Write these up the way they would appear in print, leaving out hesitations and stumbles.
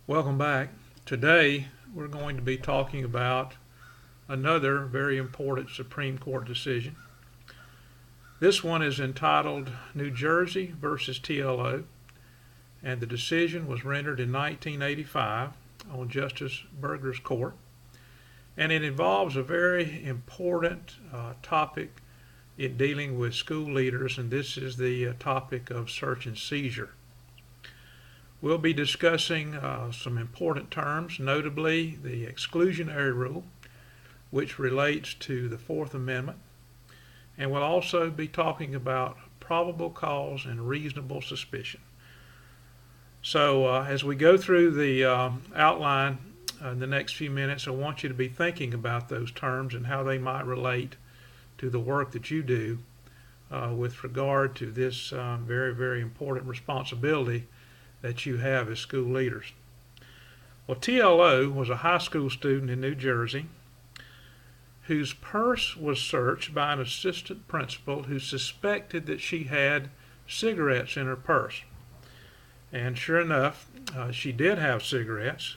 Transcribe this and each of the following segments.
Welcome back. Today we're going to be talking about another very important Supreme Court decision. This one is entitled New Jersey versus TLO, and the decision was rendered in 1985 on Justice Burger's court, and it involves a very important topic in dealing with school leaders, and this is the topic of search and seizure. We'll be discussing some important terms, notably the exclusionary rule, which relates to the Fourth Amendment, and we'll also be talking about probable cause and reasonable suspicion. So as we go through the outline in the next few minutes, I want you to be thinking about those terms and how they might relate to the work that you do with regard to this very, very important responsibility that you have as school leaders. Well, TLO was a high school student in New Jersey whose purse was searched by an assistant principal who suspected that she had cigarettes in her purse. And sure enough, she did have cigarettes,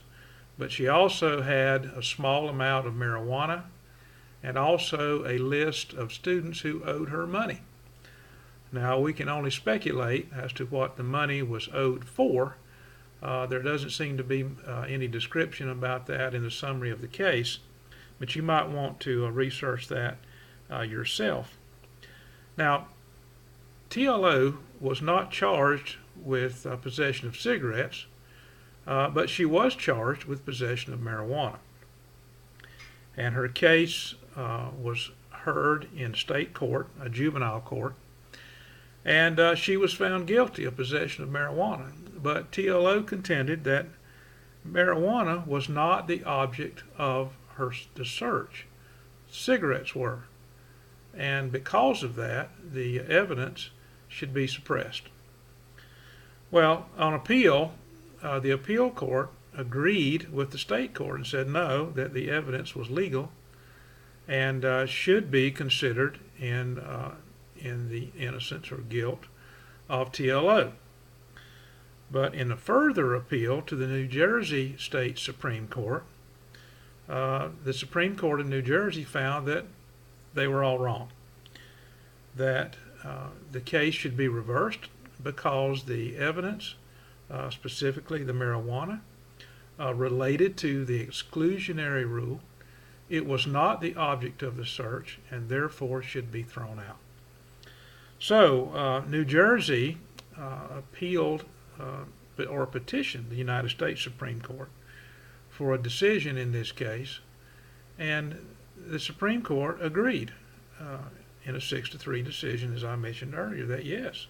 but she also had a small amount of marijuana and also a list of students who owed her money. Now, we can only speculate as to what the money was owed for. There doesn't seem to be any description about that in the summary of the case, but you might want to research that yourself. Now, TLO was not charged with possession of cigarettes, but she was charged with possession of marijuana. And her case was heard in state court, a juvenile court, and she was found guilty of possession of marijuana. But TLO contended that marijuana was not the object of the search. Cigarettes were. And because of that, the evidence should be suppressed. Well, on appeal, the appeal court agreed with the state court and said no, that the evidence was legal and should be considered in the innocence or guilt of TLO. But in a further appeal to the New Jersey State Supreme Court, the Supreme Court of New Jersey found that they were all wrong, that the case should be reversed because the evidence, specifically the marijuana, related to the exclusionary rule. It was not the object of the search and therefore should be thrown out. So New Jersey appealed or petitioned the United States Supreme Court for a decision in this case, and the Supreme Court agreed in a 6-3 decision, as I mentioned earlier, that yes,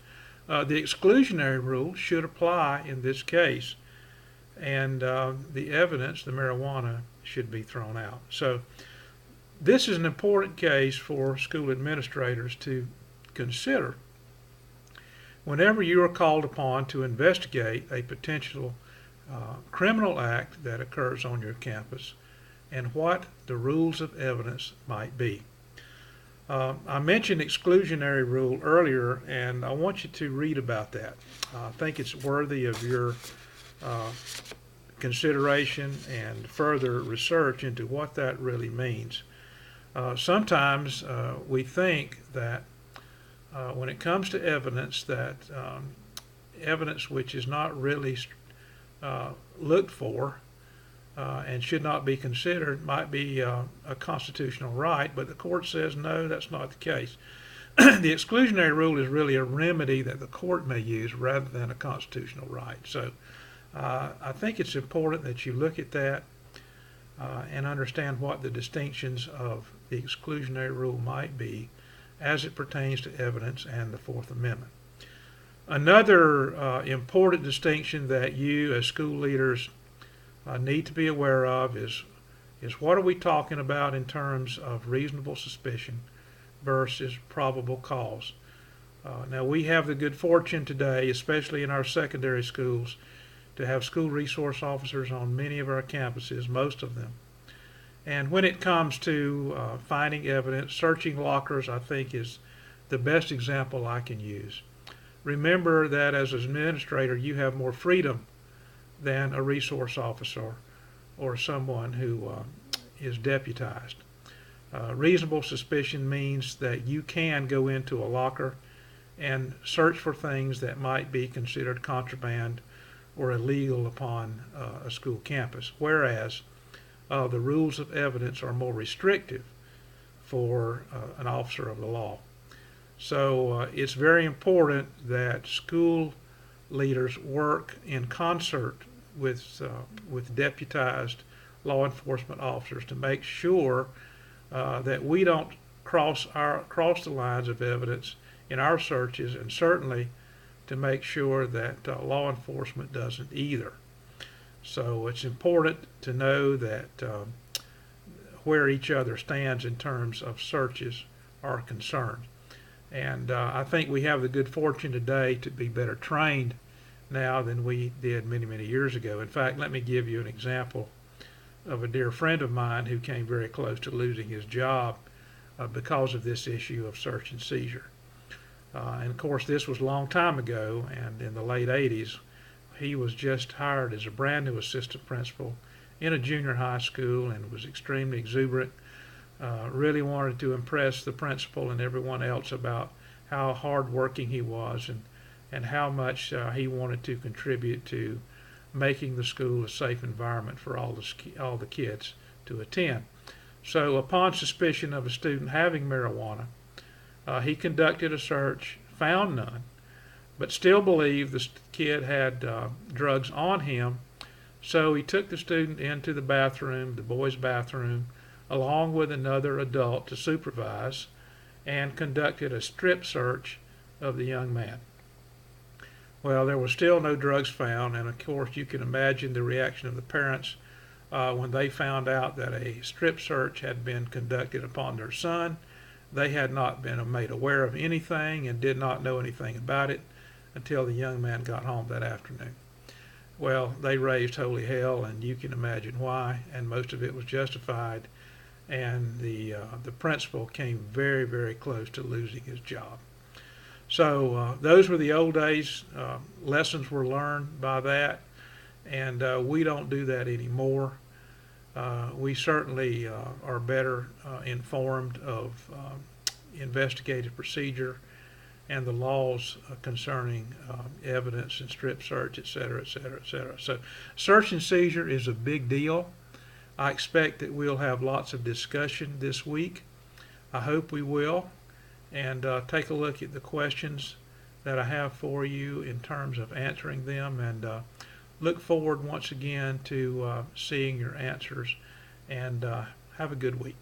the exclusionary rule should apply in this case, and the evidence, the marijuana, should be thrown out. So this is an important case for school administrators to consider whenever you are called upon to investigate a potential criminal act that occurs on your campus and what the rules of evidence might be. I mentioned exclusionary rule earlier, and I want you to read about that. I think it's worthy of your consideration and further research into what that really means. Sometimes we think that when it comes to evidence, that evidence which is not really looked for and should not be considered might be a constitutional right, but the court says no, that's not the case. The exclusionary rule is really a remedy that the court may use rather than a constitutional right. So I think it's important that you look at that and understand what the distinctions of the exclusionary rule might be as it pertains to evidence and the Fourth Amendment. Another important distinction that you as school leaders need to be aware of is what are we talking about in terms of reasonable suspicion versus probable cause. Now, we have the good fortune today, especially in our secondary schools, to have school resource officers on many of our campuses, most of them. And when it comes to finding evidence, searching lockers, I think, is the best example I can use. Remember that as an administrator, you have more freedom than a resource officer or someone who is deputized. Reasonable suspicion means that you can go into a locker and search for things that might be considered contraband or illegal upon a school campus, whereas the rules of evidence are more restrictive for an officer of the law. So it's very important that school leaders work in concert with deputized law enforcement officers to make sure that we don't cross the lines of evidence in our searches, and certainly to make sure that law enforcement doesn't either. So it's important to know that where each other stands in terms of searches are concerned. And I think we have the good fortune today to be better trained now than we did many, many years ago. In fact, let me give you an example of a dear friend of mine who came very close to losing his job because of this issue of search and seizure. And of course, this was a long time ago, and in the late 80s, he was just hired as a brand new assistant principal in a junior high school and was extremely exuberant. Really wanted to impress the principal and everyone else about how hardworking he was and how much he wanted to contribute to making the school a safe environment for all the kids to attend. So upon suspicion of a student having marijuana, he conducted a search, found none, but still believed the kid had drugs on him. So he took the student into the bathroom, the boys' bathroom, along with another adult to supervise, and conducted a strip search of the young man. Well, there was still no drugs found, and of course you can imagine the reaction of the parents when they found out that a strip search had been conducted upon their son. They had not been made aware of anything and did not know anything about it until the young man got home that afternoon. Well, they raised holy hell, and you can imagine why, and most of it was justified, and the principal came very, very close to losing his job. So those were the old days. Lessons were learned by that, and we don't do that anymore. We certainly are better informed of investigative procedure and the laws concerning evidence and strip search, et cetera, et cetera, et cetera. So search and seizure is a big deal. I expect that we'll have lots of discussion this week. I hope we will. And take a look at the questions that I have for you in terms of answering them, and look forward once again to seeing your answers, and have a good week.